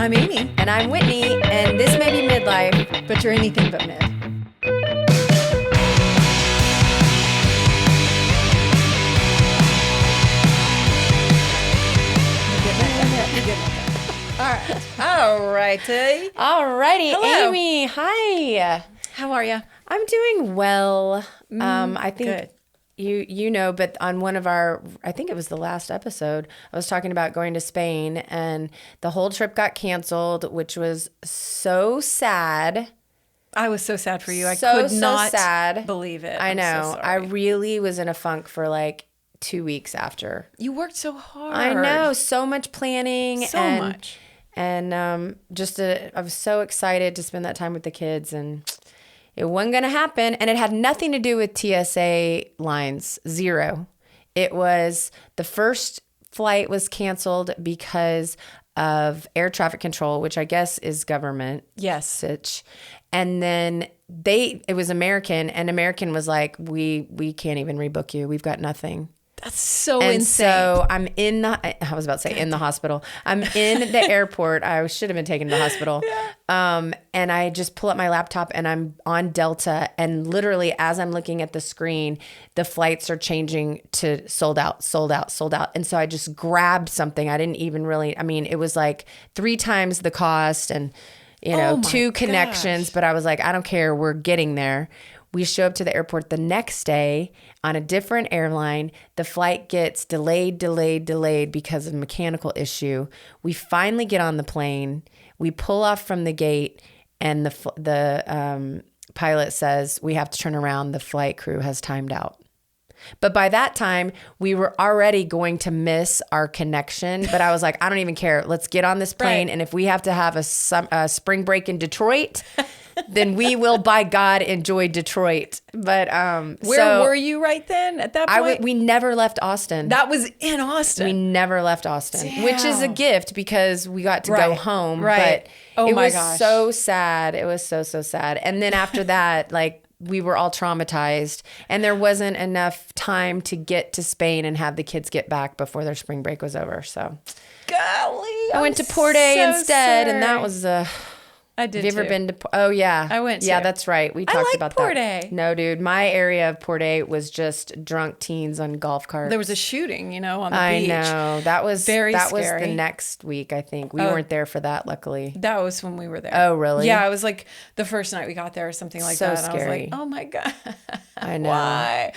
I'm Amy. And I'm Whitney, and this may be midlife, But you're anything but mid. All righty. Alrighty, Hello. Amy, hi. How are you? I'm doing well. I think good. you know, but on one of our, I think it was the last episode, I was talking about going to Spain, and the whole trip got canceled, which was so sad. I was so sad for you. I So could not sad. believe it. I I'm know. So I sorry. really was in a funk for like 2 weeks after. You worked so hard. I know, so much planning. So and, much. And I was so excited to spend that time with the kids, and it wasn't going to happen. And it had nothing to do with TSA lines, zero. It was the first flight was canceled because of air traffic control, which I guess is government. Yes. And then it was American, and American was like, we can't even rebook you. We've got nothing. That's so And insane. so I'm I was about to say in the hospital. I'm in the airport. I should have been taken to the hospital. And I just pull up my laptop and I'm on Delta. And literally as I'm looking at the screen, the flights are changing to sold out, sold out, sold out. And so I just grabbed something. I didn't even really, it was like 3 times the cost and, Oh my 2 connections. gosh. But I was like, I don't care. We're getting there. We show up to the airport the next day on a different airline. The flight gets delayed because of a mechanical issue. We finally get on the plane. We pull off from the gate, and the pilot says, we have to turn around. The flight crew has timed out. But by that time, we were already going to miss our connection. But I was like, I don't even care. Let's get on this plane. Right. And if we have to have a spring break in Detroit, then we will, by God, enjoy Detroit. But Where were you right then at that point? we never left Austin. That was in Austin. We never left Austin, which is a gift because we got to go Right. home. Right. But Oh it my was gosh. so sad. It was so sad. And then after that, we were all traumatized, and there wasn't enough time to get to Spain and have the kids get back before their spring break was over. So Golly. I went to Port A instead, and that was I did. have you ever too. been to? Oh yeah, I went Yeah, to. that's right. We I talked like about Port that. A. No, dude, my area of Port A was just drunk teens on golf carts. There was a shooting, on the I beach. know that was Very that was scary. the next week. I think we weren't there for that. Luckily, That was when we were there. Oh, really? Yeah, it was like the first night we got there or something like So that. And I was scary. like, oh my God. I know. Why?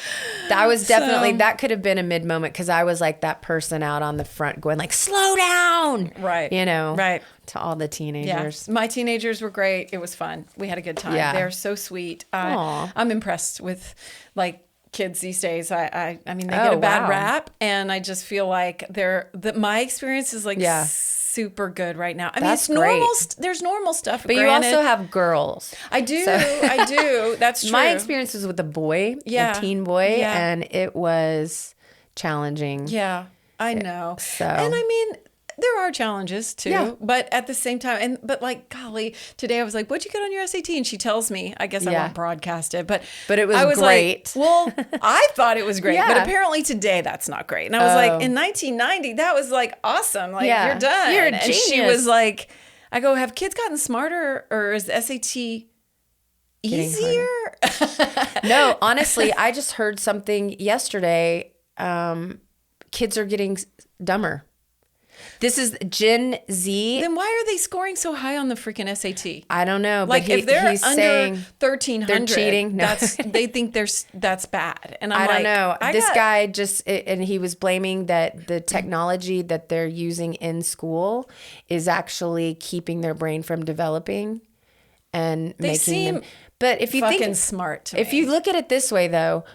that was definitely So- that could have been a mid moment because I was like that person out on the front going like, slow down, Right. Right to all the Yeah. teenagers. My teenagers were great. It was fun. We had a good time. Yeah. They're so sweet. Aw. I'm impressed with kids these days. I mean, they get a bad wow. rap, and I just feel like my experience is Yeah. super good right now. I That's mean, it's normal. great. There's normal stuff, But you also have girls. I do. I do. That's true. My experience was with a boy, Yeah. a teen boy, Yeah. and it was challenging. Yeah, I know. So- And I mean, there are challenges too, Yeah. but at the same time, but golly, today I was like, what'd you get on your SAT? And she tells me, I guess I Yeah. won't broadcast it, but it was I was great. Like, well, I thought it was great, but Yeah. apparently today that's not great. And I was like, in 1990, that was awesome. Yeah. You're done. You're a And she genius. was like, I go, have kids gotten smarter, or is the SAT easier? No, honestly, I just heard something yesterday. Kids are getting dumber. This is Gen Z. Then why are they scoring so high on the freaking SAT? I don't know, but If they're he's under saying 1,300, they're cheating. No. they think that's bad. And I'm I don't like, know. I This got- guy and he was blaming that the technology that they're using in school is actually keeping their brain from developing and They making seem them. But if you fucking think smart to if me. you look at it this way though,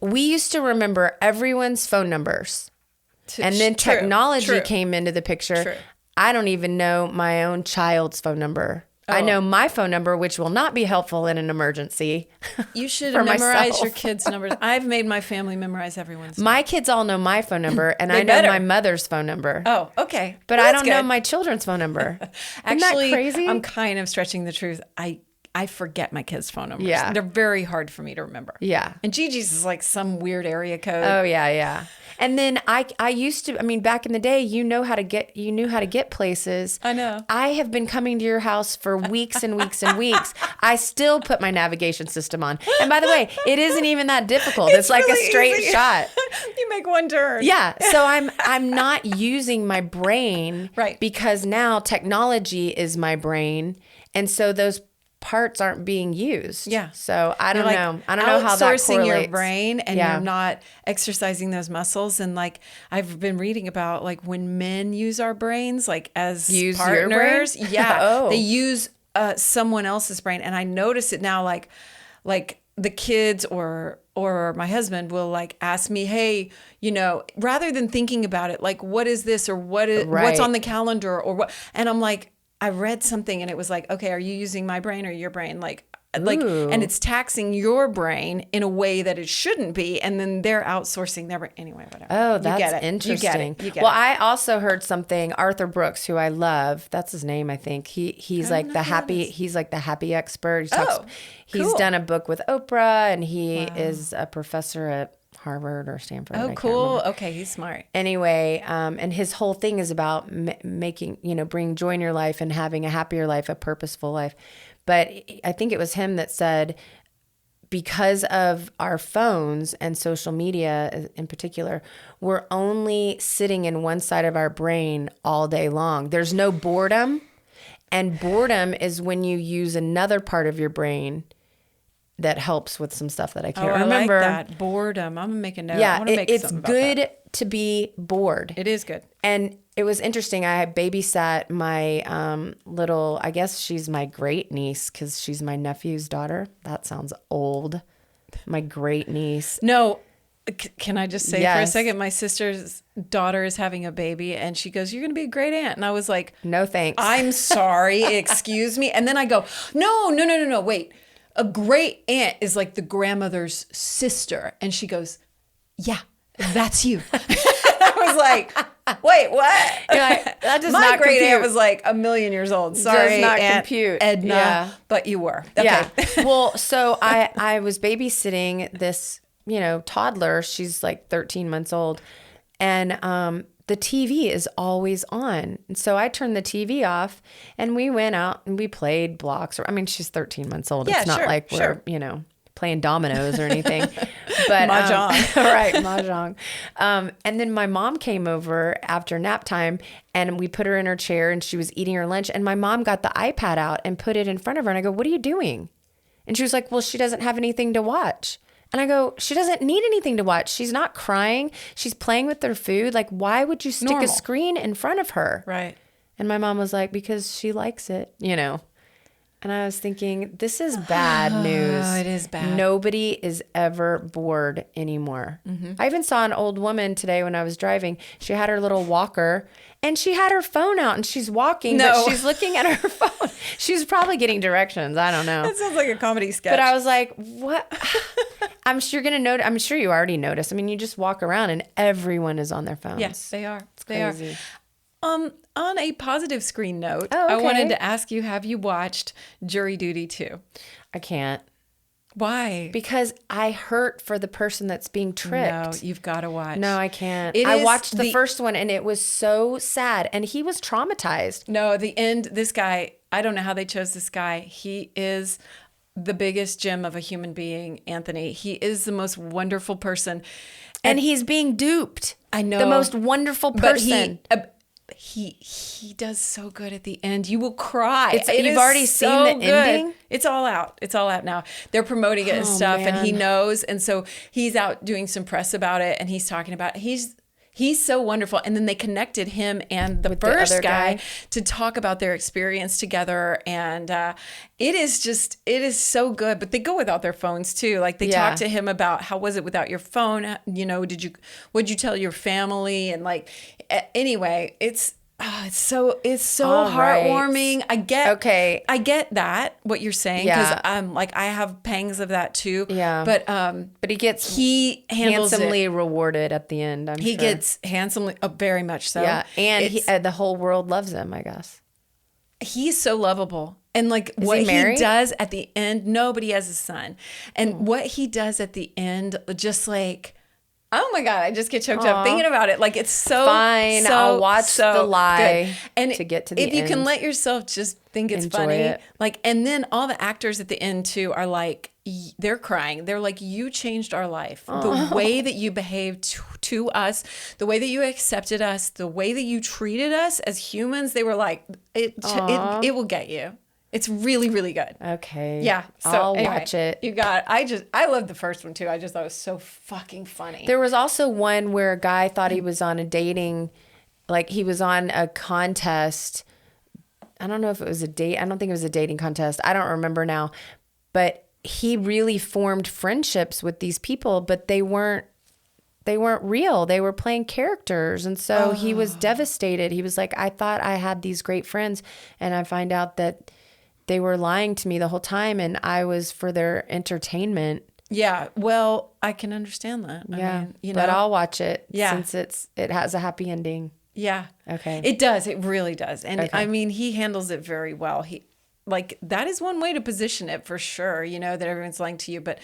we used to remember everyone's phone numbers. And then True, technology true. came into the picture. True. I don't even know my own child's phone number. I know my phone number, which will not be helpful in an emergency. You should for memorize myself. your kids' numbers. I've made my family memorize everyone's. My kids all know my phone number, and They I know better. my mother's phone number. Oh, okay. But Well, I that's don't know good. my children's phone number. Isn't Actually, that crazy? I'm kind of stretching the truth. I I forget my kids' phone numbers. Yeah. They're very hard for me to remember. Yeah. And Gigi's is like some weird area code. Oh yeah, yeah. And then I used to, I mean, back in the day, you knew how to get places. I know. I have been coming to your house for weeks and weeks and weeks. I still put my navigation system on. And by the way, it isn't even that difficult. It's like really a straight easy. shot. You make one turn. Yeah. So I'm not using my brain, Right. because now technology is my brain. And so those parts aren't being used. Yeah. So I don't You're know. I don't know how that outsourcing your correlates. brain, and Yeah. you're not exercising those muscles. And like I've been reading about like when men use our brains like as Use your partners, brain? yeah, Oh. they use someone else's brain, and I notice it now. Like the kids or my husband will like ask me, hey, you know, rather than thinking about it, like what is this or what's Right. on the calendar or what, and I'm like, I read something and it was like, okay, are you using my brain or your brain? Like, Ooh. and it's taxing your brain in a way that it shouldn't be. And then they're outsourcing their brain. Anyway, whatever. Oh, You that's get it. interesting. You get Well, it. I also heard something. Arthur Brooks, who I love, that's his name, I think. He's like the happy. He's like the happy expert. He talks. He's cool. done a book with Oprah, and he is a professor at Harvard or Stanford. I Oh, can't cool. remember. Okay, he's smart. Anyway, and his whole thing is about making, bring joy in your life and having a happier life, a purposeful life. But I think it was him that said, because of our phones and social media in particular, we're only sitting in one side of our brain all day long. There's no boredom. And boredom is when you use another part of your brain that helps with some stuff that I can't remember. I like that. Boredom. I'm going to make a note. I Yeah, want to make it's something about that. good to be bored. It is good. And it was interesting. I babysat my little, I guess she's my great niece because she's my nephew's daughter. That sounds old. My great niece. No, can I just say for a Yes. second, my sister's daughter is having a baby and she goes, you're going to be a great aunt. And I was like, No thanks. I'm sorry, excuse me. And then I go, no, wait. A great aunt is like the grandmother's sister. And she goes, yeah, that's you. I was like, wait, what? You're like, that does My not great compute. aunt was like a million years old. Sorry, Does not Aunt compute. Edna, Yeah. but you were. Okay. Yeah. Well, so I was babysitting this, toddler. She's like 13 months old. And the TV is always on. And so I turned the TV off and we went out and we played blocks. She's 13 months old. Yeah, It's not sure, like we're, sure. playing dominoes or anything. But Mahjong. right, mahjong. And then my mom came over after nap time and we put her in her chair and she was eating her lunch. And my mom got the iPad out and put it in front of her. And I go, what are you doing? And she was like, well, she doesn't have anything to watch. And I go, she doesn't need anything to watch. She's not crying. She's playing with her food. Like, why would you stick Normal. a screen in front of her? Right. And my mom was like, because she likes it, And I was thinking, this is bad news. Oh, it is bad. Nobody is ever bored anymore. Mm-hmm. I even saw an old woman today when I was driving. She had her little walker and she had her phone out and she's walking, No. but she's looking at her phone. She's probably getting directions. I don't know. That sounds like a comedy sketch. But I was like, what? I'm sure you're going to notice. I'm sure you already noticed. You just walk around and everyone is on their phones. Yes, they are. They crazy. are. On a positive screen note, Oh, I okay. wanted to ask you, have you watched Jury Duty 2? I can't. Why? Because I hurt for the person that's being tricked. No, you've got to watch. No, I can't. It I is watched the first one and it was so sad. And he was traumatized. No, at the end, this guy, I don't know how they chose this guy. He is the biggest gem of a human being, Anthony. He is the most wonderful person. And he's being duped. I know. The most wonderful But person. he does so good at the end. You will cry. You've already seen the ending? It's all out. It's all out now. They're promoting it and stuff, and he man. knows. And so he's out doing some press about it, and he's talking about he's so wonderful. And then they connected him and the With the first other guy guy. to talk about their experience together, and it is so good. But they go without their phones too. Like they Yeah. talk to him about how was it without your phone? What'd you tell your family? And like anyway, it's so All right. heartwarming. I get that what you're saying because Yeah. like I have pangs of that too. Yeah. But he gets he handles handsomely it. rewarded at the end, I'm He sure. gets handsomely, very much so. Yeah. And It's- the whole world loves him, I guess. he's so lovable. And like what he he married? does at the end, nobody has a son. And what he does at the end, just like, oh my God, I just get choked up thinking about it. Like it's so Fine, so, I'll watch so The Lie good. And to get to the if you can end. let yourself just think it's Enjoy funny, it. like, and then all the actors at the end too are like, they're crying. They're like, you changed our life. The way that you behaved to us, the way that you accepted us, the way that you treated us as humans. They were like, it will get you. It's really, really good. Okay. Yeah. So I'll anyway, watch it. I love the first one too. I just thought it was so fucking funny. There was also one where a guy thought he was on a dating, like he was on a contest. I don't know if it was a date. I don't think it was a dating contest. I don't remember now. But he really formed friendships with these people, but they weren't real. They were playing characters. And so he was devastated. He was like, I thought I had these great friends, and I find out that they were lying to me the whole time, and I was for their entertainment. Yeah. Well, I can understand that. Yeah. I mean, you know, but I'll watch it Yeah. since it has a happy ending. yeah. Okay. It does. It really does. And Okay. I mean, he handles it very well. Like that is one way to position it for sure, you know, that everyone's lying to you. But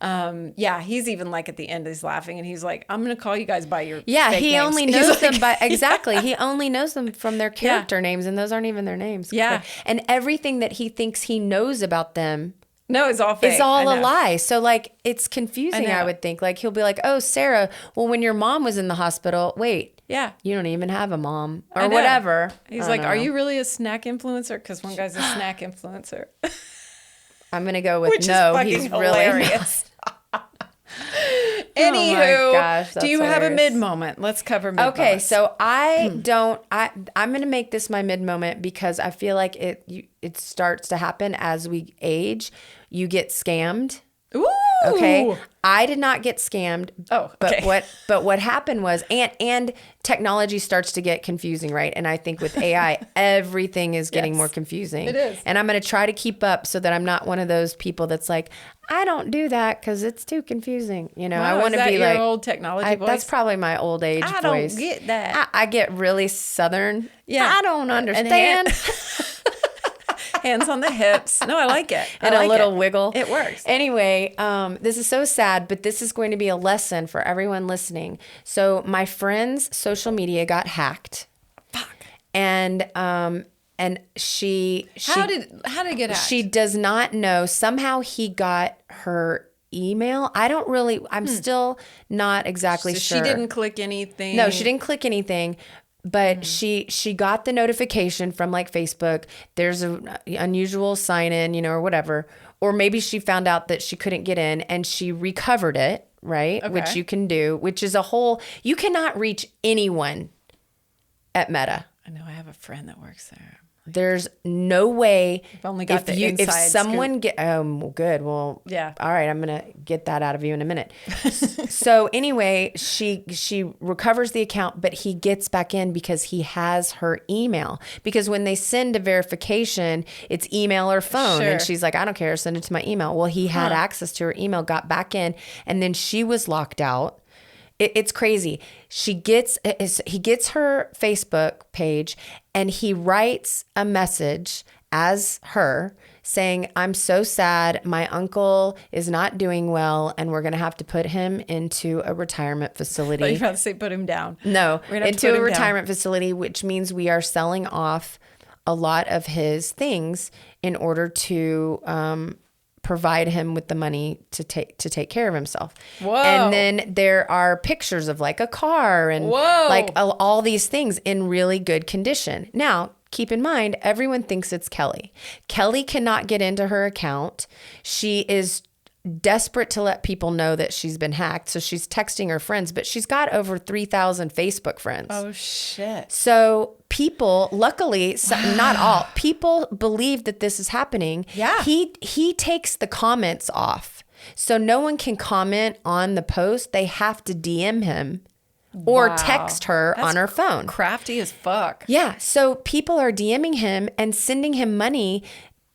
yeah, he's even like at the end, he's laughing and he's like, I'm going to call you guys by your Yeah, fake he names. only He's knows like- them by exactly. He only knows them from their character names, and those aren't even their names. Yeah. And everything that he thinks he knows about them No, it's all fake. is all I a know. lie. So like it's confusing, I know. I would think. Like he'll be like, "Oh, Sarah, well when your mom was in the hospital, wait, Yeah. you don't even have a mom I or know. whatever." He's I like, don't are know. you really a snack influencer? Because one guy's a snack influencer. I'm going to go with Which no, is fucking he's really hilarious. Oh Anywho, my gosh, do that's you have a hilarious. mid moment? Let's cover mid Okay, moments. so I'm going to make this my mid moment because I feel like it starts to happen as we age. You get scammed. Ooh. Okay. I did not get scammed. Oh, okay. But what happened was and technology starts to get confusing, right? And I think with AI, everything is getting Yes, more confusing. it is. And I'm going to try to keep up so that I'm not one of those people that's like, I don't do that because it's too confusing. You know, Wow, I want is to that be your like old technology voice? That's probably my old age I voice. don't get that. I get really Southern. Yeah. I don't And understand. Hands on the hips. No, I like it. I And a like little it. wiggle. It works. Anyway, this is so sad, but this is going to be a lesson for everyone listening. So my friend's social media got hacked. Fuck. And she How did it get hacked? she does not know. Somehow he got her email. I'm still not exactly So sure. she didn't click anything. No, she didn't click anything. But she got the notification from like Facebook. There's an unusual sign in, you know, or whatever. Or maybe she found out that she couldn't get in and she recovered it, right? Okay. Which you can do, which is you cannot reach anyone at Meta. I know I have a friend that works there. There's no way. I've only got the if inside someone get well, good. Well, Yeah. All right, I'm gonna get that out of you in a minute. So anyway, she recovers the account, but he gets back in because he has her email. Because when they send a verification, it's email or phone, Sure. and she's like, I don't care, send it to my email. Well, he had access to her email, got back in, and then she was locked out. It's crazy. He gets her Facebook page and he writes a message as her saying, I'm so sad. My uncle is not doing well and we're going to have to put him into a retirement facility. But you're about to say put him down. No, We're gonna have to into put a him down. retirement facility, which means we are selling off a lot of his things in order to provide him with the money to take care of himself. Whoa. And then there are pictures of like a car and Whoa. like all these things in really good condition. Now, keep in mind, everyone thinks it's Kelly. Kelly cannot get into her account. She is desperate to let people know that she's been hacked. So she's texting her friends, but she's got over 3,000 Facebook friends. Oh shit. So people, luckily, not all, people believe that this is happening. Yeah. He takes the comments off. So no one can comment on the post. They have to DM him or Wow. text her That's on her phone. Crafty as fuck. Yeah. So people are DMing him and sending him money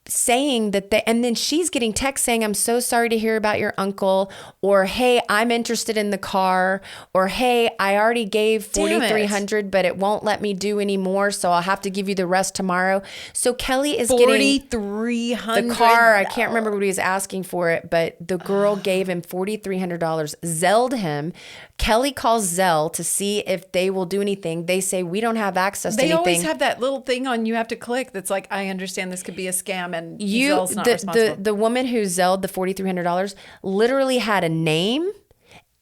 saying that and then she's getting text saying, I'm so sorry to hear about your uncle, or, hey, I'm interested in the car, or, hey, I already gave $4,300, but it won't let me do any more, so I'll have to give you the rest tomorrow. So Kelly is getting $4,300. the car. I can't remember what he was asking for it, but the girl gave him $4,300, Zelled him. Kelly calls Zelle to see if they will do anything. They say, we don't have access to anything. They always have that little thing on you have to click that's like, I understand this could be a scam, and Zelle's not responsible. The woman who Zelled the $4,300 literally had a name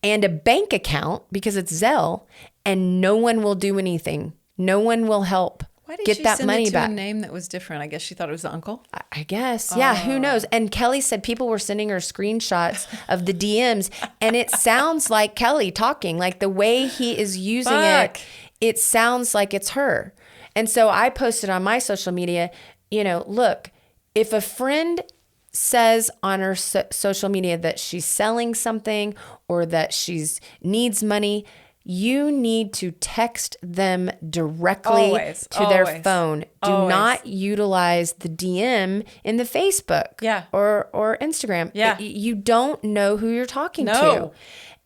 and a bank account because it's Zelle, and no one will do anything. No one will help. Why did get she that send money it to back. A name that was different? I guess she thought it was the uncle. I guess. Yeah, who knows? And Kelly said people were sending her screenshots of the DMs, and it sounds like Kelly talking. Like the way he is using it sounds like it's her. And so I posted on my social media, look, if a friend says on her social media that she's selling something or that she's needs money, you need to text them directly to their phone. Do not utilize the DM in the Facebook or Instagram. Yeah. You don't know who you're talking to.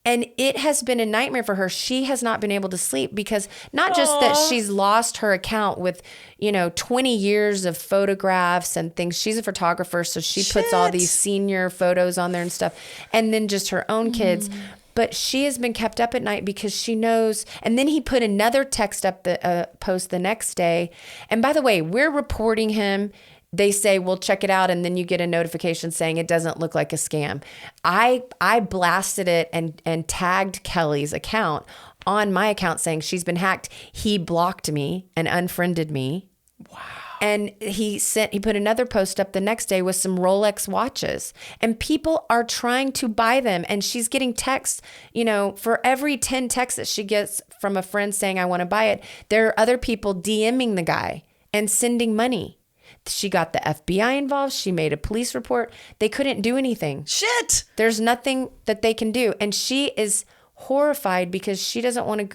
And it has been a nightmare for her. She has not been able to sleep because not just that she's lost her account with, 20 years of photographs and things. She's a photographer, so she puts all these senior photos on there and stuff. And then just her own kids. But she has been kept up at night because she knows. And then he put another text up the post the next day. And by the way, we're reporting him. They say, we'll check it out. And then you get a notification saying it doesn't look like a scam. I blasted it and tagged Kelly's account on my account saying she's been hacked. He blocked me and unfriended me. Wow. And he put another post up the next day with some Rolex watches, and people are trying to buy them. And she's getting texts, for every 10 texts that she gets from a friend saying, I want to buy it, there are other people DMing the guy and sending money. She got the FBI involved. She made a police report. They couldn't do anything. Shit. There's nothing that they can do. And she is horrified because she doesn't want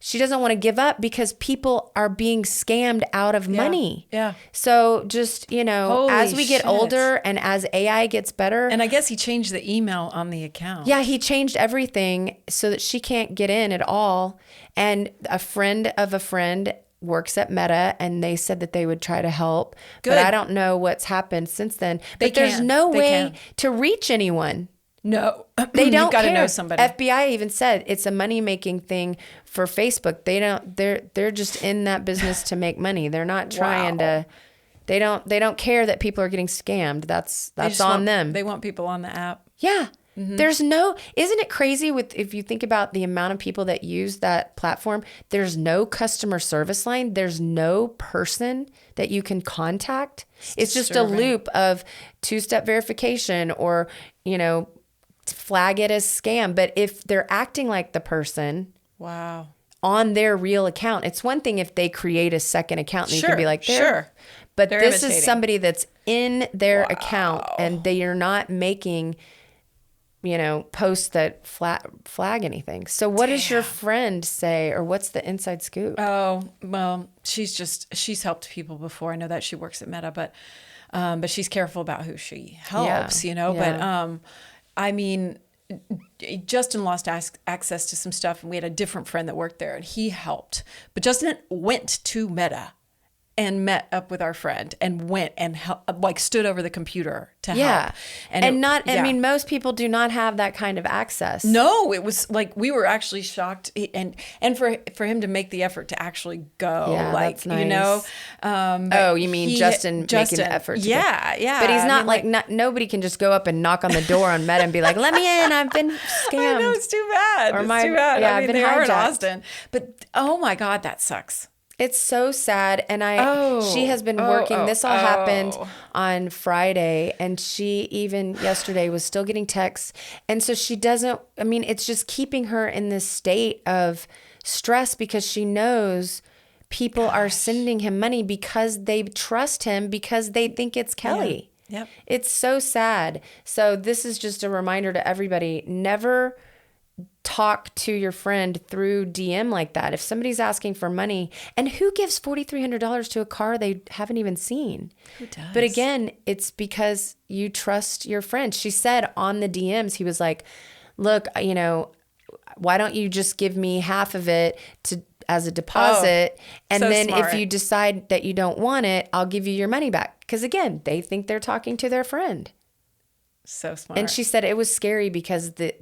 to give up because people are being scammed out of money. Yeah. So just, as we get older and as AI gets better. And I guess he changed the email on the account. Yeah, he changed everything so that she can't get in at all. And a friend of a friend works at Meta, and they said that they would try to help. Good. But I don't know what's happened since then. But there's no way to reach anyone. No, they don't You've got to care. know somebody. FBI even said it's a money making thing for Facebook. They don't. They're just in that business to make money. They're not trying to. They don't care that people are getting scammed. That's on them. They want people on the app. Yeah. Mm-hmm. Isn't it crazy if you think about the amount of people that use that platform, there's no customer service line. There's no person that you can contact. It's just a loop of 2-step verification or, flag it as scam. But if they're acting like the person on their real account, it's one thing if they create a second account and you can be like, but they're this imitating. Is somebody that's in their account and they are not making posts that flag anything. So what does your friend say, or what's the inside scoop? Oh, well, she's helped people before. I know that she works at Meta, but she's careful about who she helps, but I mean, Justin lost access to some stuff, and we had a different friend that worked there, and he helped. But Justin went to Meta and met up with our friend and went and stood over the computer to help. I mean, most people do not have that kind of access. No, it was like, we were actually shocked, and for him to make the effort to actually go, that's nice. You mean Justin making the effort to go. Yeah. But he's not nobody can just go up and knock on the door on Meta and be like, let me in, I've been scammed. I know, it's too bad. Too bad. Yeah, I mean, they are in Austin. But oh my God, that sucks. It's so sad. And she has been working. This all happened on Friday. And she even yesterday was still getting texts. And so she doesn't, it's just keeping her in this state of stress because she knows people are sending him money because they trust him because they think it's Kelly. Yeah. Yep. It's so sad. So this is just a reminder to everybody, never talk to your friend through DM like that. If somebody's asking for money, and who gives $4,300 to a car they haven't even seen? Who does? But again, it's because you trust your friend. She said on the DMs, he was like, look, you know, why don't you just give me half of it as a deposit? And so then smart. if you decide that you don't want it, I'll give you your money back. Because again, they think they're talking to their friend. So smart. And she said it was scary because the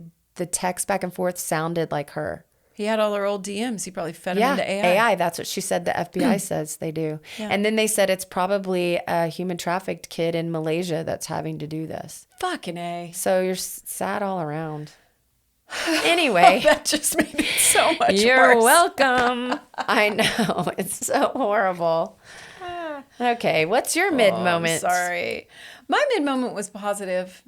text back and forth sounded like her. He had all her old DMs. He probably fed them into AI. AI. That's what she said. The FBI says they do. Yeah. And then they said it's probably a human trafficked kid in Malaysia that's having to do this. Fucking A. So you're sad all around. Anyway. That just made it so much You're worse. welcome. I know. It's so horrible. Okay. What's your mid moment? Sorry. My mid moment was positive.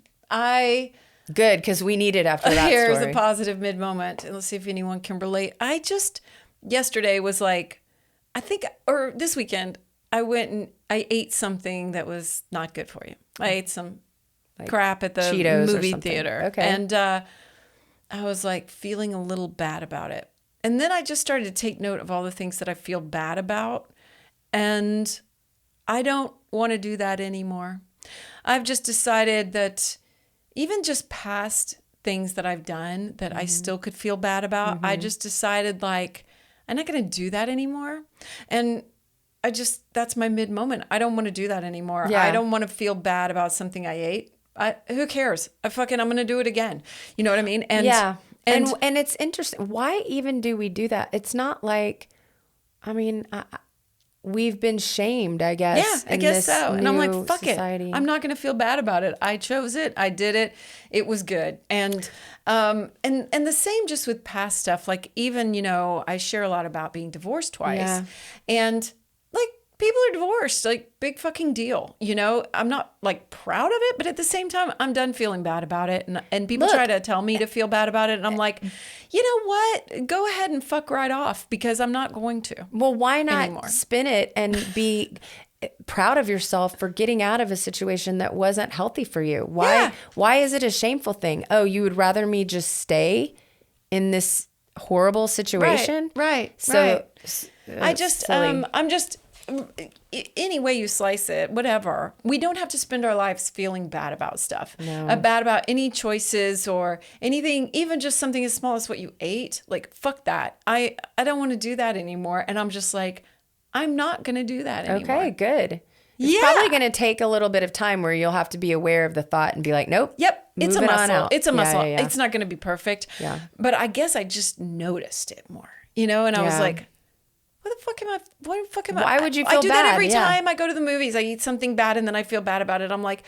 Good, because we need it after that Here's story. a positive mid moment. Let's see if anyone can relate. Yesterday was like, or this weekend, I went and I ate something that was not good for you. I ate some crap at the Cheetos or movie something. theater. Okay. And I was like feeling a little bad about it. And then I just started to take note of all the things that I feel bad about. And I don't want to do that anymore. I've just decided that even just past things that I've done that I still could feel bad about, I just decided like, I'm not going to do that anymore. And that's my mid moment. I don't want to do that anymore. Yeah. I don't want to feel bad about something I ate. Who cares? I'm going to do it again. You know what I mean? And yeah. And it's interesting. Why even do we do that? It's not like, I mean, we've been shamed, I guess. Yeah, I guess so. And I'm like, fuck society. it. I'm not going to feel bad about it. I chose it. I did it. It was good. And the same just with past stuff. Like even, you know, I share a lot about being divorced twice. Yeah. And like people are divorced, like big fucking deal. You know, I'm not like proud of it, but at the same time, I'm done feeling bad about it. And people try to tell me to feel bad about it. And I'm like, you know what? Go ahead and fuck right off because I'm not going to. Well, why not anymore. spin it and be proud of yourself for getting out of a situation that wasn't healthy for you? Why is it a shameful thing? Oh, you would rather me just stay in this horrible situation? Right. So I just, silly. I'm just, any way you slice it, whatever. We don't have to spend our lives feeling bad about stuff. No. Bad about any choices or anything, even just something as small as what you ate. Like, fuck that. I don't want to do that anymore. And I'm just like, I'm not going to do that anymore. Okay, good. It's probably going to take a little bit of time where you'll have to be aware of the thought and be like, nope. Yep. It's a moving on muscle. out. It's a muscle. Yeah. It's not going to be perfect. Yeah. But I guess I just noticed it more, you know? And I was Yeah. like, what the fuck am I? Why would you I feel do that bad? every Yeah. time I go to the movies. I eat something bad and then I feel bad about it. I'm like,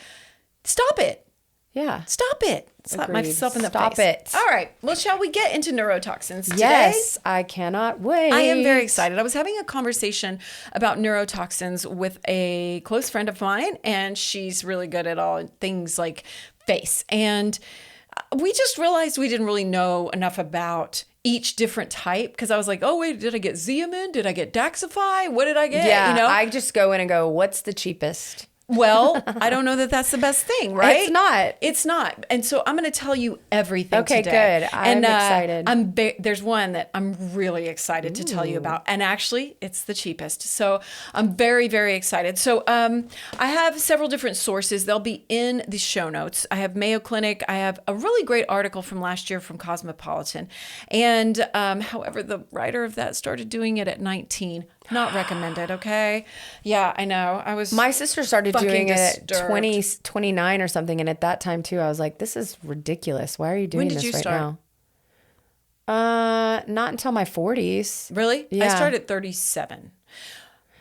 stop it. Yeah. Stop it. Slap Agreed. myself in the Stop face. it. All right. Well, shall we get into neurotoxins today? Yes, I cannot wait. I am very excited. I was having a conversation about neurotoxins with a close friend of mine, and she's really good at all things like face. And we just realized we didn't really know enough about each different type because I was like, oh, wait, did I get Xeomin? Did I get Daxxify? What did I get? Yeah, You know? I just go in and go, what's the cheapest? Well, I don't know that that's the best thing, right? It's not. It's not. And so I'm going to tell you everything Okay, today. good. I'm excited. There's one that I'm really excited to tell you about. And actually, it's the cheapest. So I'm very, very excited. So I have several different sources. They'll be in the show notes. I have Mayo Clinic. I have a really great article from last year from Cosmopolitan. And however, the writer of that started doing it at 19. Not recommended, okay? Yeah, I know. My sister started doing it at disturbed. 20, 29 or something. And at that time, too, I was like, this is ridiculous. Why are you doing When did this you right start? now? Not until my 40s. Really? Yeah. I started at 37.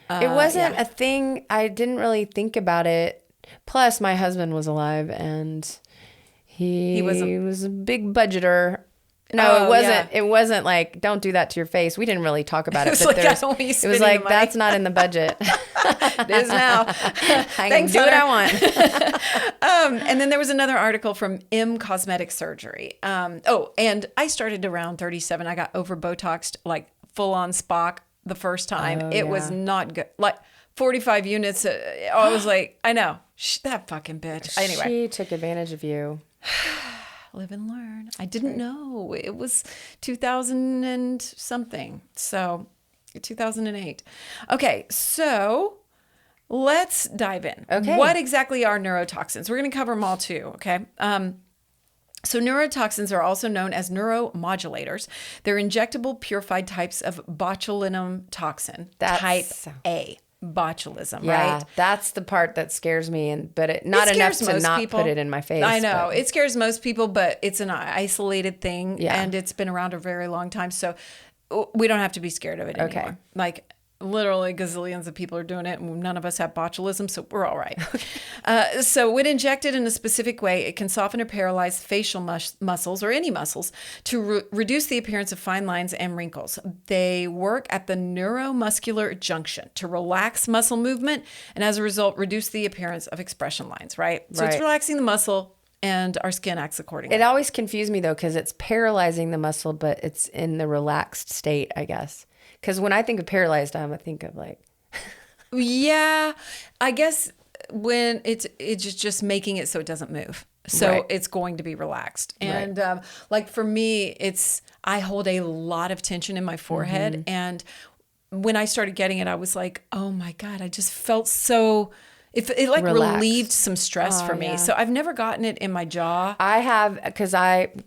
It wasn't a thing. I didn't really think about it. Plus, my husband was alive and he was a big budgeter. No, Oh, it wasn't. yeah. It wasn't like, don't do that to your face. We didn't really talk about it. It's but like, I don't want you it was spending like, the money. that's not in the budget. It is now. I can Thanks, do what honey. I want. And then there was another article from M Cosmetic Surgery. And I started around 37. I got over Botoxed, like full on Spock the first time. Oh, It was not good. Like 45 units. I was like, I know. That fucking bitch. Anyway. She took advantage of you. live and learn. I didn't know. It was 2000 and something. So 2008. Okay, so let's dive in. Okay. What exactly are neurotoxins? We're going to cover them all too, okay? So neurotoxins are also known as neuromodulators. They're injectable purified types of botulinum toxin, type A. Botulism, Yeah, right? that's the part that scares me, but not enough to not put it in my face. I know. It scares most people, but it's an isolated thing, Yeah. and it's been around a very long time, so we don't have to be scared of it anymore. Okay. Like, literally gazillions of people are doing it, and none of us have botulism, so we're all right. So when injected in a specific way, it can soften or paralyze facial muscles or any muscles to reduce the appearance of fine lines and wrinkles. They work at the neuromuscular junction to relax muscle movement, and as a result, reduce the appearance of expression lines, right? So it's relaxing the muscle, and our skin acts accordingly. It always confused me, though, because it's paralyzing the muscle, but it's in the relaxed state, I guess. Because when I think of paralyzed, I think of like... Yeah, I guess when it's just making it so it doesn't move. So it's going to be relaxed. And like for me, I hold a lot of tension in my forehead. And when I started getting it, I was like, oh my God, I just felt so... It like relaxed. Relieved some stress for me. Yeah. So I've never gotten it in my jaw. I have, because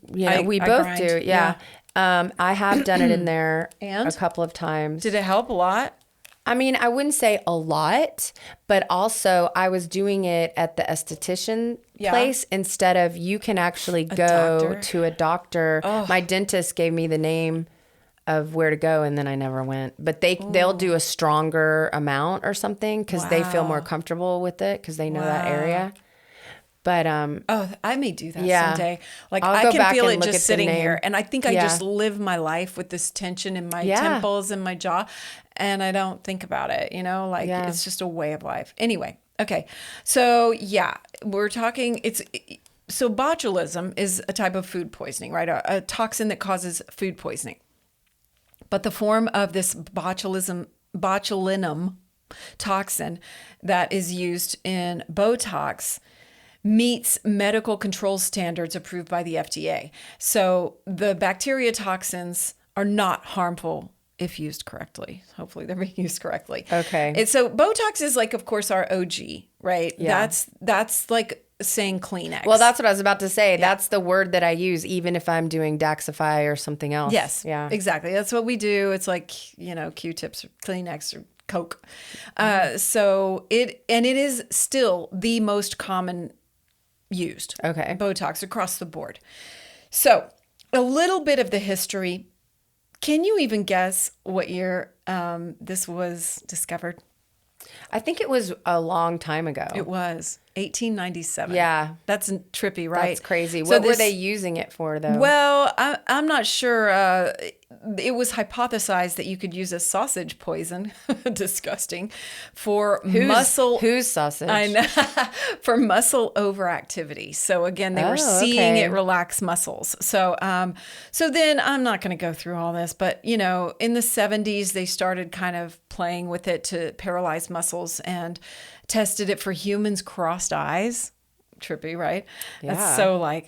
we both grind. Do. Yeah. I have done it in there a couple of times. Did it help a lot? I mean, I wouldn't say a lot, but also I was doing it at the esthetician place instead of you can actually go to a doctor. Oh. My dentist gave me the name of where to go, and then I never went. But they'll do a stronger amount or something because they feel more comfortable with it because they know that area. But I may do that someday. Like I can feel it just sitting here, and I think I just live my life with this tension in my temples and my jaw, and I don't think about it. Like it's just a way of life. Anyway, okay, so we're talking. So botulism is a type of food poisoning, right? A toxin that causes food poisoning. But the form of this botulinum toxin that is used in Botox meets medical control standards approved by the FDA. So the bacteria toxins are not harmful if used correctly. Hopefully they're being used correctly. Okay. And so Botox is like, of course, our OG, right? Yeah. That's like saying Kleenex. Well, that's what I was about to say. Yeah. That's the word that I use, even if I'm doing Daxxify or something else. Yes. Yeah. Exactly. That's what we do. It's like, Q-tips or Kleenex or Coke. So it is still the most common used. Okay. Botox across the board. So a little bit of the history. Can you even guess what year this was discovered? I think it was a long time ago. It was 1897. Yeah. That's trippy, right? That's crazy. What were they using it for, though? Well, I'm not sure. It was hypothesized that you could use a sausage poison, disgusting, for muscle. Whose sausage? I know, for muscle overactivity. So again, they were seeing it relax muscles. So then I'm not going to go through all this, but in the 70s, they started kind of playing with it to paralyze muscles and tested it for humans' crossed eyes. Trippy, right? Yeah. That's so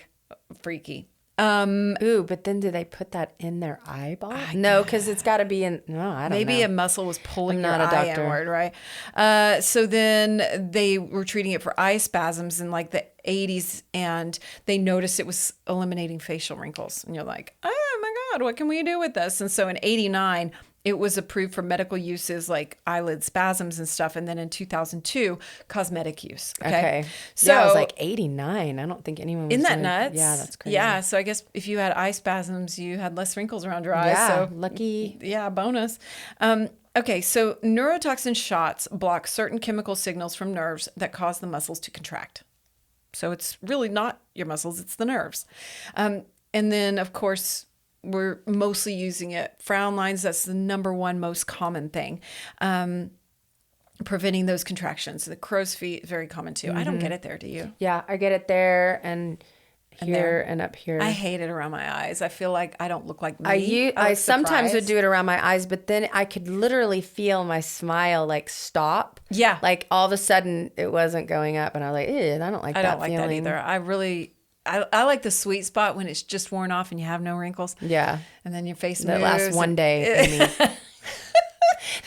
freaky. Ooh, but then do they put that in their eyeball? No, because it's got to be in. No, I don't know. Maybe a muscle was pulling your eye inward, right? So then they were treating it for eye spasms in the 80s, and they noticed it was eliminating facial wrinkles. And you're like, oh my God, what can we do with this? And so in 89, it was approved for medical uses like eyelid spasms and stuff. And then in 2002, cosmetic use. Okay. So I was like 89. I don't think anyone was Isn't that nuts? Yeah, that's crazy. Yeah. So I guess if you had eye spasms, you had less wrinkles around your eyes. Yeah, so lucky. Yeah, bonus. Okay. So neurotoxin shots block certain chemical signals from nerves that cause the muscles to contract. So it's really not your muscles, it's the nerves. And then, of course, we're mostly using it. Frown lines, that's the number one most common thing. Preventing those contractions. The crow's feet, very common too. I don't get it there, do you? Yeah, I get it there and here and up here. I hate it around my eyes. I feel like I don't look like me. I sometimes would do it around my eyes, but then I could literally feel my smile stop. Yeah. All of a sudden it wasn't going up and I was like, I don't like that feeling. I don't like that either. I really... I like the sweet spot when it's just worn off and you have no wrinkles. Yeah. And then your face That moves. lasts one day, Amy.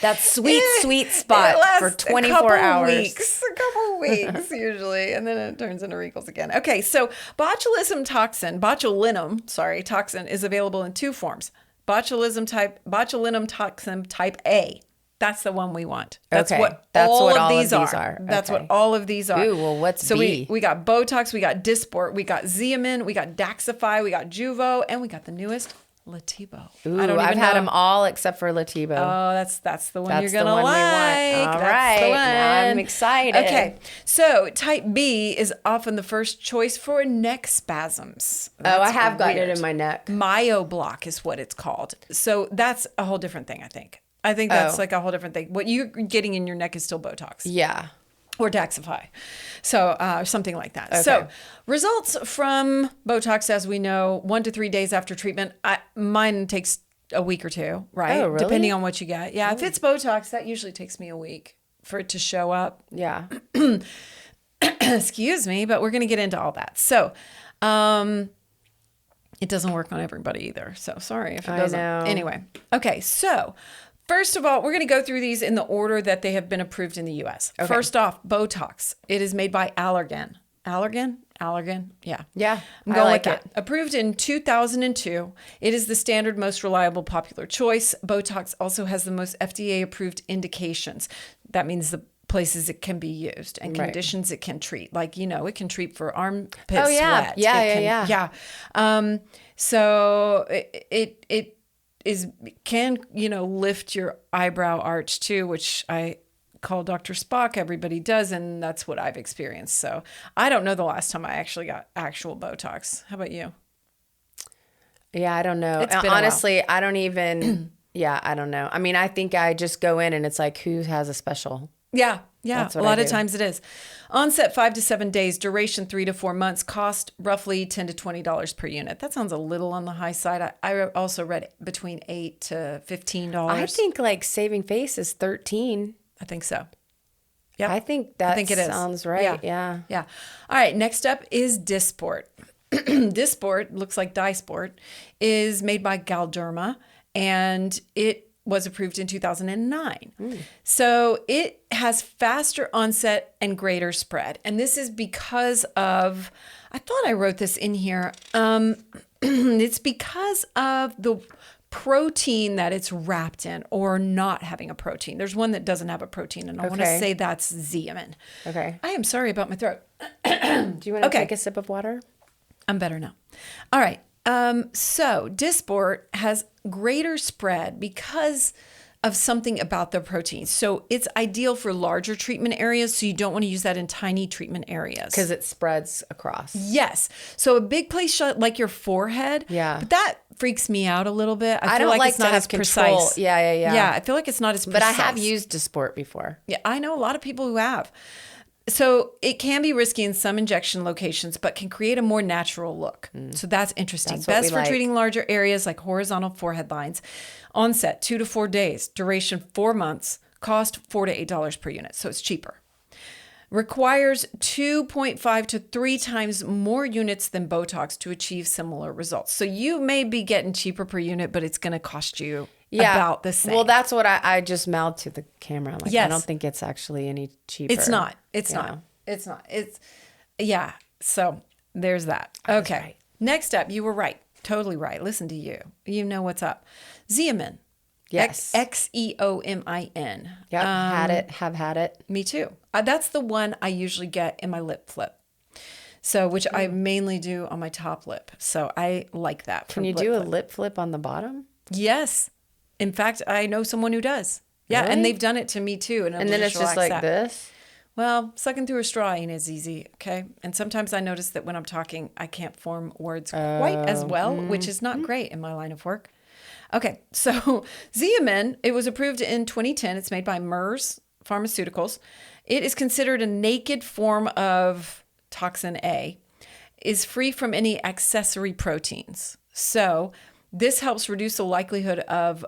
That sweet It spot lasts for 24 hours. A couple weeks usually, and then it turns into wrinkles again. Okay, so botulism toxin is available in 2 forms. Botulinum toxin type A. That's the one we want. That's Okay, what that's all what of all these of these are. are. That's Okay. what all of these are. Ooh, well, what's so B? we got Botox, we got Dysport, we got Xeomin, we got Daxxify, we got Jeuveau, and we got the newest Letybo. Ooh, I don't even I've had know. them all except for Letybo. Oh, that's the one That's you're the gonna one we like. want. All That's the right, one. now I'm excited. Okay, so type B is often the first choice for neck spasms. Oh, I That's have gotten it weird. in my neck. Myoblock is what it's called. So that's a whole different thing, I think. I think that's Oh. like a whole different thing. What you're getting in your neck is still Botox Yeah. or Daxxify. So something like that. Okay. So results from Botox, as we know, 1 to 3 days after treatment. Mine takes a week or 2, right? Oh, really? Depending on what you get. Yeah, if it's Botox, that usually takes me a week for it to show up. Yeah. Excuse me, but we're going to get into all that. So it doesn't work on everybody either. So sorry if it doesn't. know. Anyway. Okay, so first of all, we're going to go through these in the order that they have been approved in the U.S. Okay. First off, Botox. It is made by Allergan. Allergan? Yeah. Yeah, I'm I going like with it. that. Approved in 2002. It is the standard, most reliable, popular choice. Botox also has the most FDA-approved indications. That means the places it can be used and Right. conditions it can treat. Like, it can treat for armpit Oh, yeah. sweat. Yeah, It yeah, can- yeah. So it can lift your eyebrow arch too, which I call Dr. Spock. Everybody does, and that's what I've experienced. So I don't know the last time I actually got actual Botox. How about you? Yeah, I don't know. It's been a while. Honestly, I don't even, I don't know. I mean, I think I just go in and it's like, who has a special? Yeah. That's A what lot I of do. times it is. Onset 5 to 7 days, duration 3 to 4 months, cost roughly $10 to $20 per unit. That sounds a little on the high side. I also read between $8 to $15. I think like saving face is 13. I think so. Yep. I think that it is. sounds right. Yeah. Yeah. All right. Next up is Dysport. Dysport, looks like Dysport, is made by Galderma, and it was approved in 2009. So it has faster onset and greater spread. And this is because of, I thought I wrote this in here. It's because of the protein that it's wrapped in, or not having a protein. There's one that doesn't have a protein, and I want to Okay. say that's Xeomin. Okay. I am sorry about my throat. Do you want to Okay. take a sip of water? I'm better now. All right. So Dysport has greater spread because of something about the protein. So it's ideal for larger treatment areas. So you don't want to use that in tiny treatment areas. Because it spreads across. Yes. So a big place like your forehead. Yeah. But that freaks me out a little bit. I feel don't like it's not to have as control. precise. Yeah. Yeah. I feel like it's not as But precise. I have used Dysport before. Yeah, I know a lot of people who have. So it can be risky in some injection locations, but can create a more natural look. So that's interesting. That's what Best we for like. treating larger areas like horizontal forehead lines. Onset 2 to 4 days. Duration 4 months. Cost $4 to $8 per unit. So it's cheaper. Requires 2.5 to 3 times more units than Botox to achieve similar results. So you may be getting cheaper per unit, but it's going to cost you about the same. Well, that's what I just mouthed to the camera. Like, Yes. I don't think it's actually any cheaper. It's not. It's you not. know. It's not. It's, yeah. So there's that. Okay. right. Next up, you were right. Totally right. Listen to you. You know what's up. Xeomin. Yes. Xeomin. Yep. Had it. Have had it. Me too. That's the one I usually get in my lip flip. So, which I mainly do on my top lip. So I like that. Can you do a lip flip on the bottom? Yes. In fact, I know someone who does. Yeah. Really? And they've done it to me too. And then it's just like this? Well, sucking through a straw ain't as easy, okay? And sometimes I notice that when I'm talking, I can't form words quite as well, which is not great in my line of work. Okay, so Xeomin, it was approved in 2010. It's made by Merz Pharmaceuticals. It is considered a naked form of toxin A, is free from any accessory proteins. So this helps reduce the likelihood of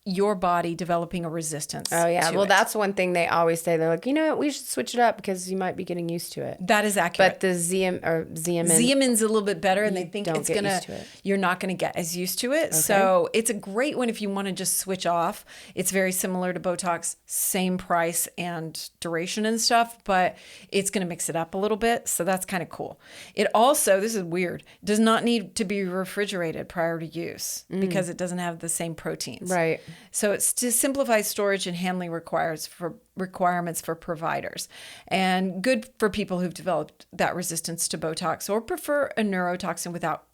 your body developing a resistance. Oh, yeah. to Well, it. that's one thing they always say. They're like, you know what? We should switch it up because you might be getting used to it. That is accurate. But the Xeomin. Xeomin's a little bit better, and they think don't it's get gonna. used to it. You're not gonna get as used to it. So it's a great one if you want to just switch off. It's very similar to Botox, same price and duration and stuff, but it's gonna mix it up a little bit. So that's kind of cool. It also, this is weird, does not need to be refrigerated prior to use because it doesn't have the same proteins. Right. So it's to simplify storage and handling requirements for providers, and good for people who've developed that resistance to Botox or prefer a neurotoxin without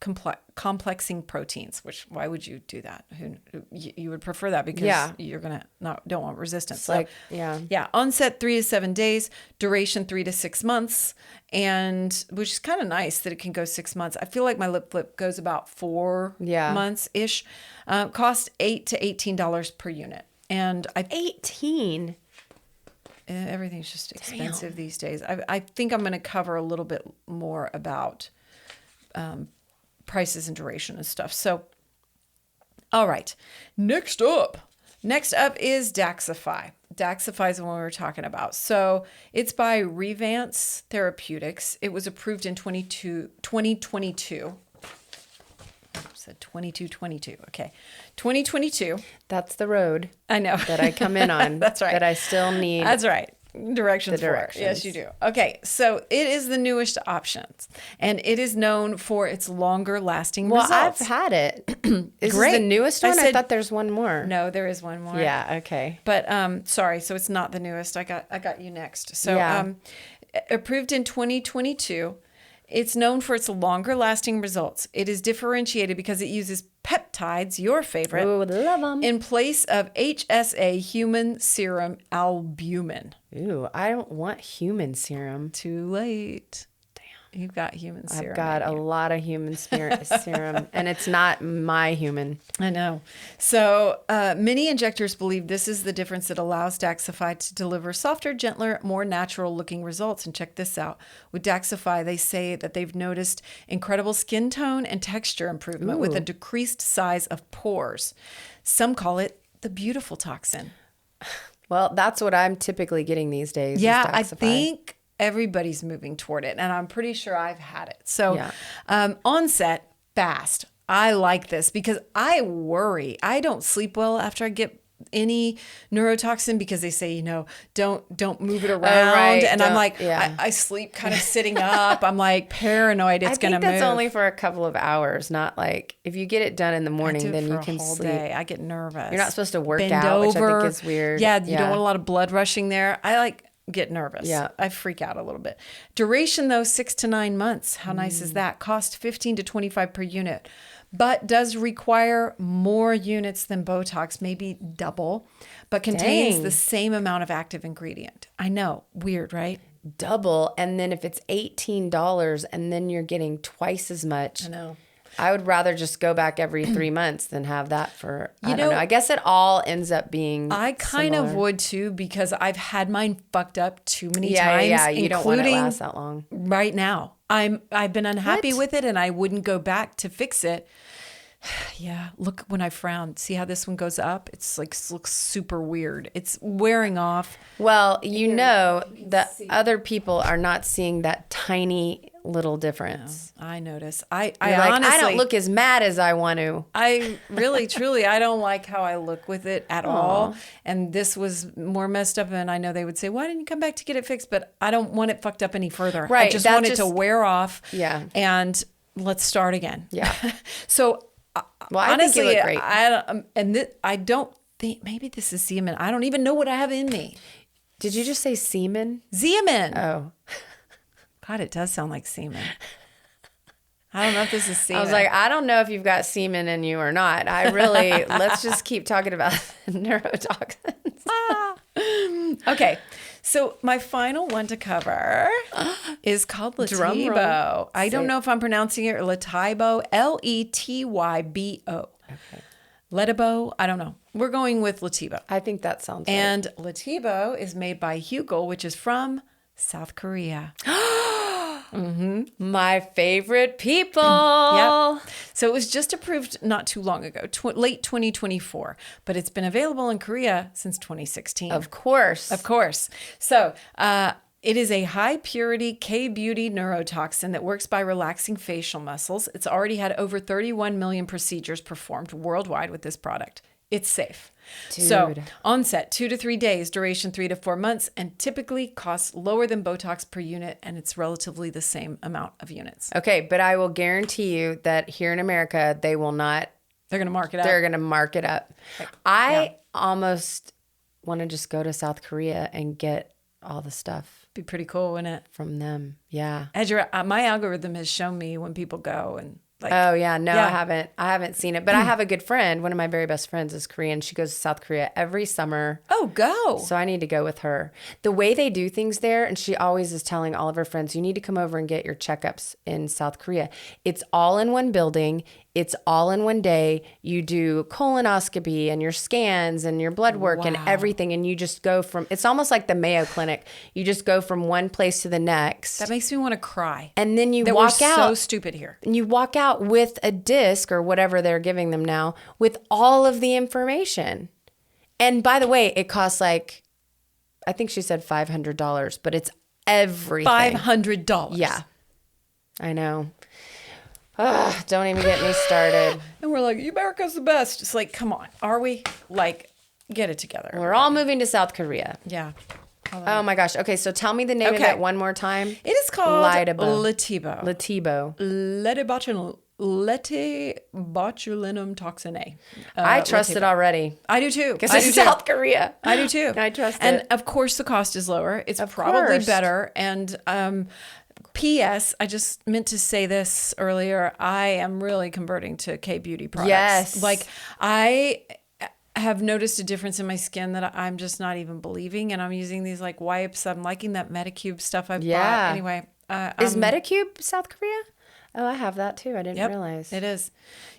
complexing proteins. Which, why would you do that? You would prefer that because you're gonna don't want resistance. So, onset 3 to 7 days, duration 3 to 6 months, and which is kind of nice that it can go 6 months. I feel like my lip flip goes about 4 months ish. Cost $8 to $18 per unit, and 18. Everything's just expensive these days. I think I'm going to cover a little bit more about prices and duration and stuff. So, all right. Next up is Daxxify. Daxxify is the one we were talking about. So it's by Revance Therapeutics. It was approved in 2022. Said 2222. Okay. 2022. That's the road. I know. That I come in on. That's right. That I still need. That's right. Directions. Yes, you do. Okay. So it is the newest options, and it is known for its longer lasting results. I've had it. Is Great. this the newest one? I thought there's one more. No, there is one more. Yeah. Okay. But sorry. So it's not the newest. I got you next. So approved in 2022. It's known for its longer lasting results. It is differentiated because it uses peptides, your favorite, love 'em. in place of HSA, human serum albumin. Ooh, I don't want human serum. Too late. Damn. You've got human serum. I've got a lot of human serum, and it's not my human. I know. So many injectors believe this is the difference that allows Daxxify to deliver softer, gentler, more natural looking results. And check this out. With Daxxify, they say that they've noticed incredible skin tone and texture improvement with a decreased size of pores. Some call it the beautiful toxin. Well, that's what I'm typically getting these days. Yeah, I think everybody's moving toward it, and I'm pretty sure I've had it. So onset, fast. I like this because I worry. I don't sleep well after I get any neurotoxin because they say, don't move it around. Right. And I'm like, I sleep kind of sitting up. I'm like paranoid it's going to move. I think that's only for a couple of hours, not like if you get it done in the morning, then you can sleep. Day. I get nervous. You're not supposed to work Bend out, over. which I think is weird. Yeah, you don't want a lot of blood rushing there. I get nervous. Yeah. I freak out a little bit. Duration though, 6 to 9 months. How nice is that? Cost 15 to 25 per unit, but does require more units than Botox, maybe double, but contains the same amount of active ingredient. I know. Weird, right? Double. And then if it's $18 and then you're getting twice as much. I know. I would rather just go back every 3 months than have that for, I don't know. I guess it all ends up being I kind similar. of would too, because I've had mine fucked up too many times. Yeah, you don't want it to last that long. Right now. I've been unhappy with it, and I wouldn't go back to fix it. Yeah, look when I frown. See how this one goes up? It's looks super weird. It's wearing off. Well, the other people are not seeing that tiny little difference. No, I notice. I honestly, I don't look as mad as I want to. I really, truly, I don't like how I look with it at all. And this was more messed up. And I know they would say, "Why didn't you come back to get it fixed?" But I don't want it fucked up any further. Right. I just want it to wear off. Yeah. And let's start again. Yeah. So. Well, I honestly, think you look great. I don't think maybe this is Xeomin. I don't even know what I have in me. Did you just say semen? Xeomin. Oh, God, it does sound like semen. I don't know if this is semen. I was like, I don't know if you've got semen in you or not. Let's just keep talking about neurotoxins. Okay. So my final one to cover is called Letybo. I don't know if I'm pronouncing it or Letybo, Letybo. Okay. Letybo, I don't know. We're going with Letybo. I think that sounds right. And Letybo is made by Jeuveau, which is from South Korea. My favorite people. Yep. So it was just approved not too long ago, late 2024, but it's been available in Korea since 2016. Of course. Of course. So it is a high purity K-beauty neurotoxin that works by relaxing facial muscles. It's already had over 31 million procedures performed worldwide with this product. It's safe. Dude. So onset 2 to 3 days, duration 3 to 4 months, and typically costs lower than Botox per unit, and it's relatively the same amount of units. Okay, but I will guarantee you that here in America, they will not. They're going to mark it up. They're going to mark it up. I almost want to just go to South Korea and get all the stuff. Be pretty cool, wouldn't it? From them. Yeah. As my algorithm has shown me when people go and like. Oh yeah, no, yeah. I haven't seen it, but I have a good friend. One of my very best friends is Korean. She goes to South Korea every summer. Oh, go. So I need to go with her. The way they do things there, and she always is telling all of her friends, you need to come over and get your checkups in South Korea. It's all in one building. It's all in one day. You do colonoscopy and your scans and your blood work and everything. And you just go from, it's almost like the Mayo Clinic. You just go from one place to the next. That makes me want to cry. And then you walk out. So stupid here. And you walk out with a disc or whatever they're giving them now with all of the information. And by the way, it costs like, I think she said $500, but it's everything. $500. Yeah. I know. Ugh, don't even get me started. And we're like, America's the best. It's like, come on. Are we? Like, get it together. We're all moving to South Korea. Yeah. Oh my gosh. Okay, so tell me the name of it one more time. It is called Letybo. Letybo. Letybotulinum toxin A. I trust it already. I do too. Because it's South Korea. I do too. I trust it. And of course the cost is lower. It's probably better. And P.S. I just meant to say this earlier. I am really converting to K-beauty products. Yes. Like I have noticed a difference in my skin that I'm just not even believing. And I'm using these like wipes. I'm liking that Medicube stuff I've bought. Anyway. Is Medicube South Korea? Oh, I have that too. I didn't realize. It is.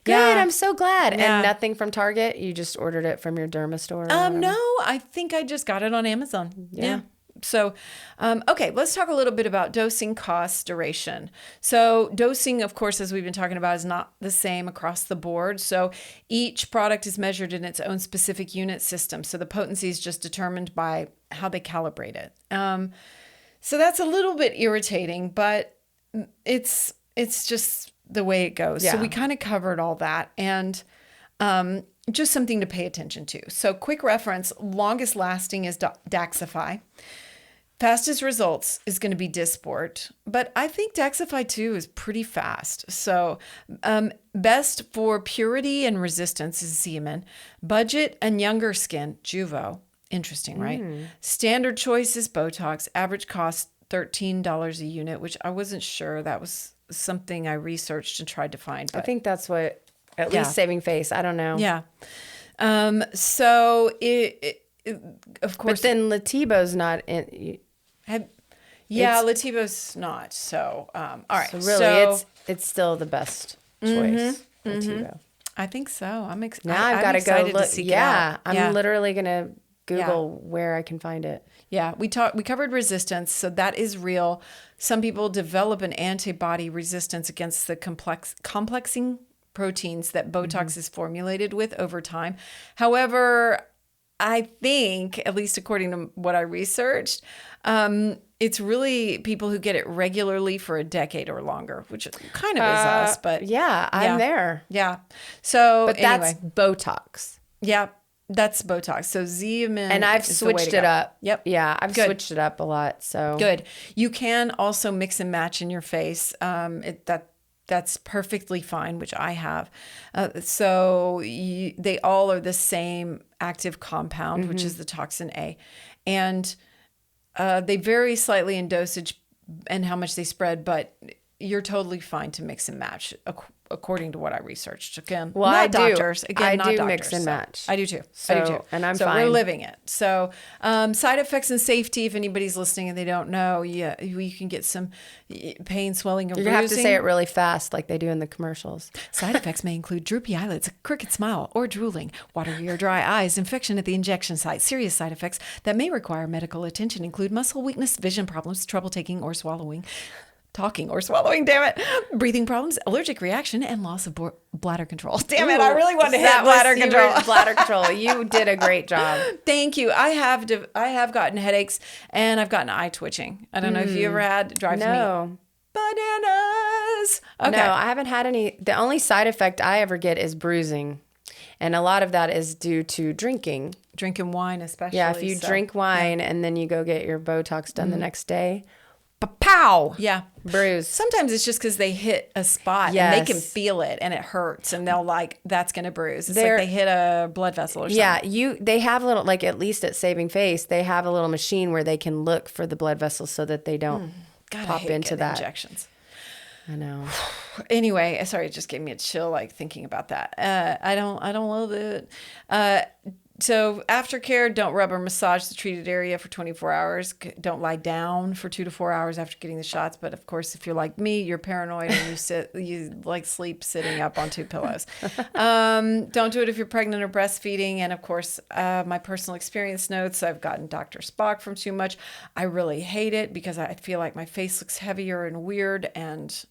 Good. I'm so glad. Yeah. And nothing from Target? You just ordered it from your derma store? No, I think I just got it on Amazon. Yeah. So, okay, let's talk a little bit about dosing, cost, duration. So dosing, of course, as we've been talking about, is not the same across the board. So each product is measured in its own specific unit system. So the potency is just determined by how they calibrate it. So that's a little bit irritating, but it's just the way it goes. Yeah. So we kind of covered all that. And just something to pay attention to. So quick reference, longest lasting is Daxxify. Fastest results is going to be Dysport, but I think Daxxify too is pretty fast. So best for purity and resistance is Xeomin. Budget and younger skin, Jeuveau. Interesting, right? Standard choice is Botox. Average cost $13 a unit, which I wasn't sure. That was something I researched and tried to find. I think that's what, at least saving face. I don't know. Yeah. So it of course. But then Letybo's not in. Letybo's not. So, all right. So really, it's still the best choice. Letybo. I think so. Now I've got to go look. I'm literally gonna Google where I can find it. Yeah, we covered resistance, so that is real. Some people develop an antibody resistance against the complexing proteins that Botox is formulated with over time. However, I think, at least according to what I researched, it's really people who get it regularly for a decade or longer, which kind of is us. But I'm there. Yeah. So, but anyway. That's Botox. Yeah. That's Botox. So Xeomin. And I've switched it up. Yep. Yeah, I've switched it up a lot. So good. You can also mix and match in your face. That's perfectly fine, which I have. They all are the same active compound, which is the toxin A, and they vary slightly in dosage and how much they spread, but you're totally fine to mix and match according to what I researched. Again, not doctors. Again, not doctors. Mix and match. I do too. And I'm fine. So we're living it. So side effects and safety, if anybody's listening and they don't know, you can get some pain, swelling, or bruising. You have to say it really fast like they do in the commercials. Side effects may include droopy eyelids, a crooked smile, or drooling, watery or dry eyes, infection at the injection site. Serious side effects that may require medical attention include muscle weakness, vision problems, trouble taking or swallowing, talking or swallowing, damn it, breathing problems, allergic reaction, and loss of bladder control. Damn it, I really wanted to hit bladder control. Bladder control. You did a great job. Thank you. I have gotten headaches and I've gotten eye twitching. I don't know if you ever had. It drives me bananas. Okay. No, I haven't had any. The only side effect I ever get is bruising. And a lot of that is due to drinking. Drinking wine especially. Yeah, if you drink wine and then you go get your Botox done the next day, pow! Yeah. Bruise. Sometimes it's just because they hit a spot and they can feel it and it hurts and they'll that's going to bruise. It's like they hit a blood vessel or something. Yeah, they have a little, like at least at Saving Face, they have a little machine where they can look for the blood vessels so that they don't pop into that. Injections. I know. Anyway, sorry, it just gave me a chill like thinking about that. I don't love it. So aftercare, don't rub or massage the treated area for 24 hours. Don't lie down for 2 to 4 hours after getting the shots. But of course, if you're like me, you're paranoid and you like sleep sitting up on 2 pillows. Don't do it if you're pregnant or breastfeeding. And of course, my personal experience notes, I've gotten Dr. Spock from too much. I really hate it because I feel like my face looks heavier and weird, and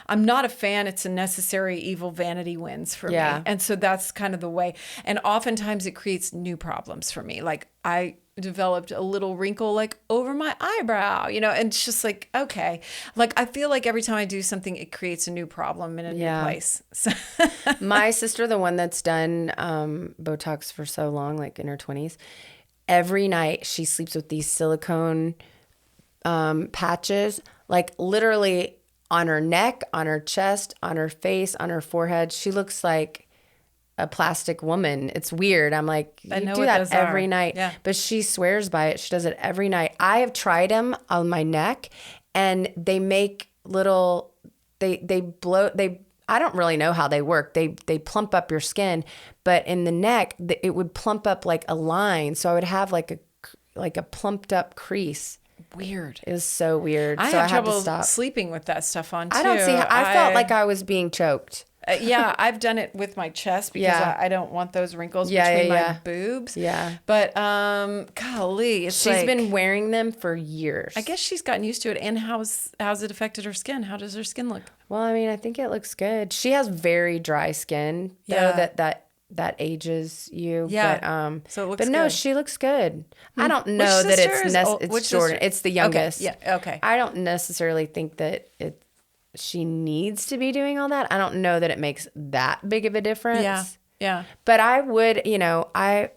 I'm not a fan. It's a necessary evil. Vanity wins for me. And so that's kind of the way. And oftentimes it creates new problems for me. Like I developed a little wrinkle like over my eyebrow, and it's just like, okay. Like I feel like every time I do something, it creates a new problem in a new place. So my sister, the one that's done Botox for so long, like in her 20s, every night she sleeps with these silicone patches, like literally on her neck, on her chest, on her face, on her forehead. She looks like a plastic woman. It's weird. I'm like, you do that every night. Yeah. But she swears by it. She does it every night. I have tried them on my neck, and they make little, they blow, I don't really know how they work. They plump up your skin, but in the neck, it would plump up like a line. So I would have like a plumped up crease. Weird. It was so weird. I so have I trouble had to stop sleeping with that stuff on too. I don't see how, I felt like I was being choked. Yeah, I've done it with my chest because I don't want those wrinkles between my boobs. Yeah. But golly, she's been wearing them for years. I guess she's gotten used to it. And how's it affected her skin? How does her skin look? Well, I mean, I think it looks good. She has very dry skin, though, that ages you. Yeah. So it looks good. No, she looks good. I don't know that it's Jordan. It's the youngest. Okay. Yeah. Okay. I don't necessarily think that she needs to be doing all that. I don't know that it makes that big of a difference. Yeah. Yeah. But I would, I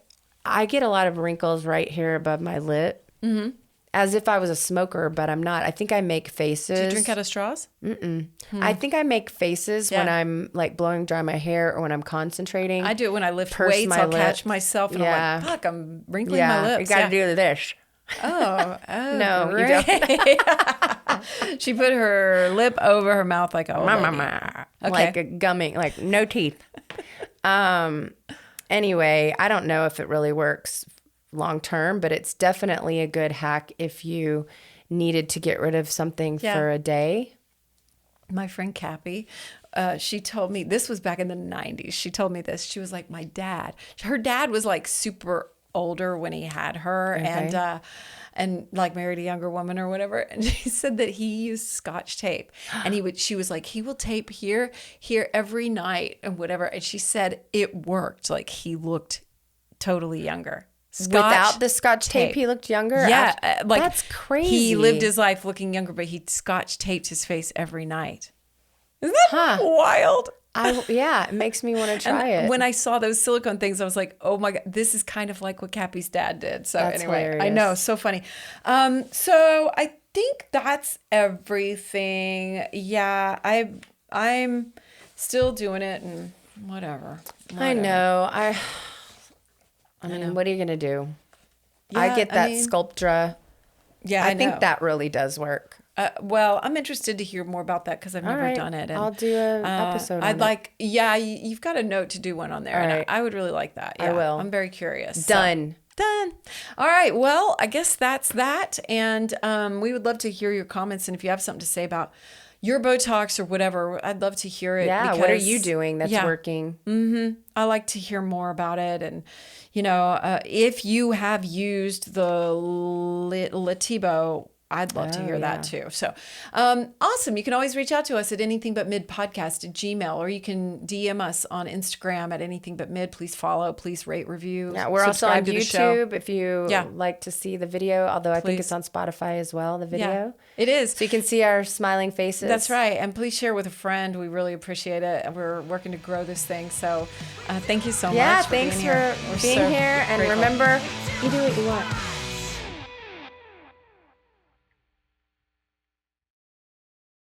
get a lot of wrinkles right here above my lip. Mm-hmm. As if I was a smoker, but I'm not. I think I make faces. Do you drink out of straws? Mm-mm. I think I make faces when I'm like blowing dry my hair or when I'm concentrating. I do it when I lift weights. I'll catch myself and I'm like, fuck, I'm wrinkling my lips. You got to do this. Oh, no, great. You don't. She put her lip over her mouth like like a gumming, like no teeth. Anyway, I don't know if it really works long term, but it's definitely a good hack if you needed to get rid of something for a day. My friend Cappy, she told me, this was back in the 90s. She told me this. She was like, her dad was like super older when he had her, and like married a younger woman or whatever. And she said that he used Scotch tape, and she was like, he will tape here every night and whatever. And she said it worked. Like he looked totally younger. Without the Scotch tape, he looked younger? Yeah. Like that's crazy. He lived his life looking younger, but he Scotch taped his face every night. Isn't that wild? It makes me want to try it. When I saw those silicone things, I was like, oh my God, this is kind of like what Cappy's dad did. So that's anyway, hilarious. I know, so funny. So I think that's everything. Yeah, I'm still doing it and whatever. I know. I mean, what are you going to do? Yeah, I get that Sculptra. Yeah, I think that really does work. Well, I'm interested to hear more about that because I've never done it. And, I'll do an episode on it. You've got a note to do one on there. And I would really like that. Yeah, I will. I'm very curious. Done. All right. Well, I guess that's that. And we would love to hear your comments. And if you have something to say about your Botox or whatever, I'd love to hear it. Yeah. What are you doing that's working? Mm-hmm. I like to hear more about it. And, if you have used the Letybo, I'd love to hear that too. So awesome. You can always reach out to us at anythingbutmidpodcast@gmail.com, or you can DM us on Instagram at anythingbutmid. Please follow, please rate, review. Yeah, we're also on subscribe to the show. YouTube if you like to see the video, although I think it's on Spotify as well, the video. Yeah, it is. So you can see our smiling faces. That's right. And please share with a friend. We really appreciate it. We're working to grow this thing. So thank you so much. Thanks for being here. And grateful. remember, you do what you want.